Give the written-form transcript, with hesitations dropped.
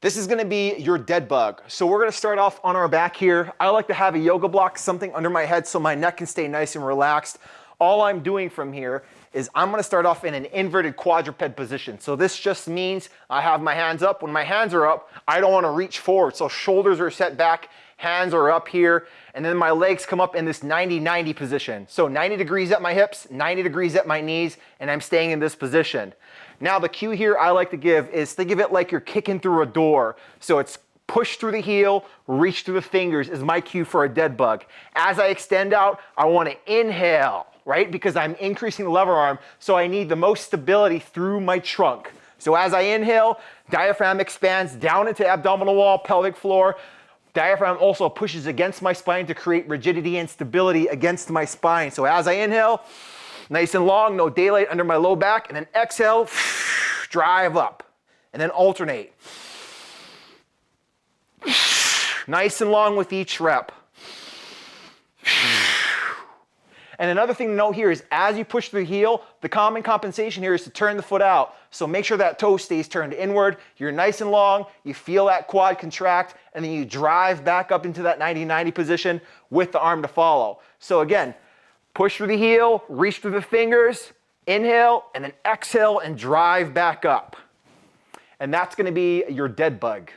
This is gonna be your dead bug. So we're gonna start off on our back here. I like to have a yoga block, something under my head so my neck can stay nice and relaxed. All I'm doing from here is I'm gonna start off in an inverted quadruped position. So this just means I have my hands up. When my hands are up, I don't wanna reach forward. So shoulders are set back, hands are up here, and then my legs come up in this 90-90 position. So 90 degrees at my hips, 90 degrees at my knees, and I'm staying in this position. Now the cue here I like to give is think of it like you're kicking through a door. So it's push through the heel, reach through the fingers is my cue for a dead bug. As I extend out, I want to inhale, right? Because I'm increasing the lever arm, so I need the most stability through my trunk. So as I inhale, diaphragm expands down into abdominal wall, pelvic floor. Diaphragm also pushes against my spine to create rigidity and stability against my spine. So as I inhale, nice and long, no daylight under my low back, and then exhale, drive up, and then alternate. Nice and long with each rep. And another thing to note here is as you push through the heel, the common compensation here is to turn the foot out. So make sure that toe stays turned inward. You're nice and long, you feel that quad contract, and then you drive back up into that 90-90 position with the arm to follow. So again, push through the heel, reach through the fingers, inhale, and then exhale and drive back up. And that's gonna be your dead bug.